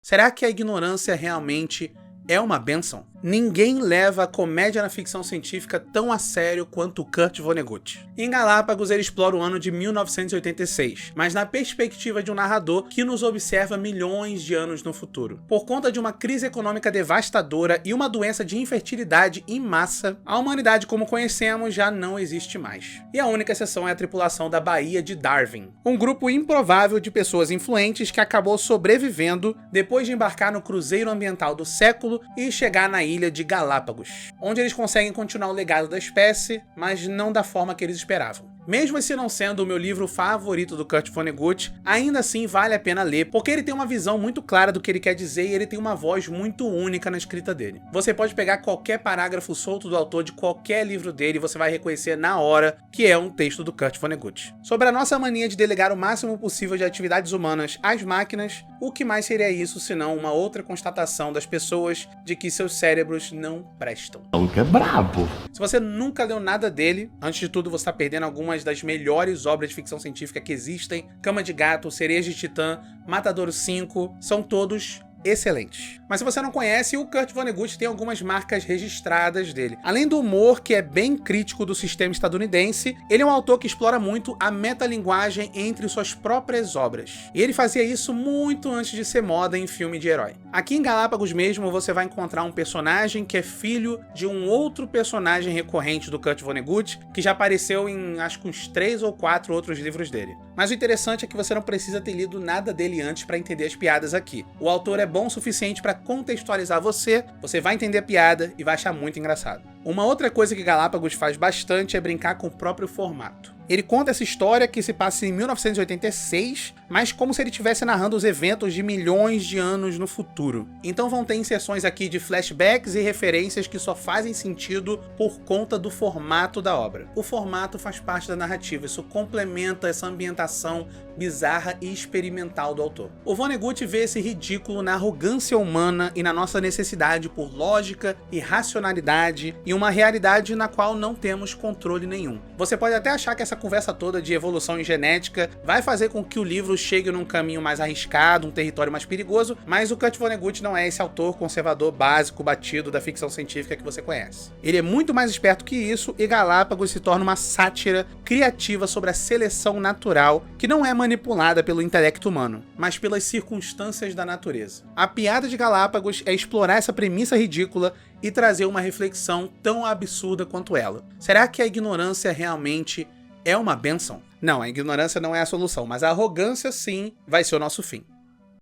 Será que a ignorância realmente é uma bênção? Ninguém leva a comédia na ficção científica tão a sério quanto Kurt Vonnegut. Em Galápagos, ele explora o ano de 1986, mas na perspectiva de um narrador que nos observa milhões de anos no futuro. Por conta de uma crise econômica devastadora e uma doença de infertilidade em massa, a humanidade como conhecemos já não existe mais. E a única exceção é a tripulação da Baía de Darwin, um grupo improvável de pessoas influentes que acabou sobrevivendo depois de embarcar no cruzeiro ambiental do século e chegar na ilha de Galápagos, onde eles conseguem continuar o legado da espécie, mas não da forma que eles esperavam. Mesmo esse não sendo o meu livro favorito do Kurt Vonnegut, ainda assim vale a pena ler, porque ele tem uma visão muito clara do que ele quer dizer e ele tem uma voz muito única na escrita dele. Você pode pegar qualquer parágrafo solto do autor de qualquer livro dele e você vai reconhecer na hora que é um texto do Kurt Vonnegut. Sobre a nossa mania de delegar o máximo possível de atividades humanas às máquinas, o que mais seria isso senão uma outra constatação das pessoas de que seus cérebros não prestam. Que é brabo! Se você nunca leu nada dele, antes de tudo você está perdendo algumas das melhores obras de ficção científica que existem. Cama de Gato, Cereja de Titã, Matadouro 5, são todos excelentes. Mas se você não conhece, o Kurt Vonnegut tem algumas marcas registradas dele. Além do humor, que é bem crítico do sistema estadunidense, ele é um autor que explora muito a metalinguagem entre suas próprias obras. E ele fazia isso muito antes de ser moda em filme de herói. Aqui em Galápagos mesmo, você vai encontrar um personagem que é filho de um outro personagem recorrente do Kurt Vonnegut, que já apareceu em acho que uns 3 ou 4 outros livros dele. Mas o interessante é que você não precisa ter lido nada dele antes para entender as piadas aqui. O autor é bom o suficiente para contextualizar você vai entender a piada e vai achar muito engraçado. Uma outra coisa que Galápagos faz bastante é brincar com o próprio formato. Ele conta essa história que se passa em 1986, mas como se ele estivesse narrando os eventos de milhões de anos no futuro. Então vão ter inserções aqui de flashbacks e referências que só fazem sentido por conta do formato da obra. O formato faz parte da narrativa, isso complementa essa ambientação bizarra e experimental do autor. O Vonnegut vê esse ridículo na arrogância humana e na nossa necessidade por lógica e racionalidade e uma realidade na qual não temos controle nenhum. Você pode até achar que essa conversa toda de evolução e genética vai fazer com que o livro chegue num caminho mais arriscado, um território mais perigoso, mas o Kurt Vonnegut não é esse autor conservador básico batido da ficção científica que você conhece. Ele é muito mais esperto que isso e Galápagos se torna uma sátira criativa sobre a seleção natural que não é manipulada pelo intelecto humano, mas pelas circunstâncias da natureza. A piada de Galápagos é explorar essa premissa ridícula e trazer uma reflexão tão absurda quanto ela. Será que a ignorância realmente é uma bênção? Não, a ignorância não é a solução, mas a arrogância sim vai ser o nosso fim.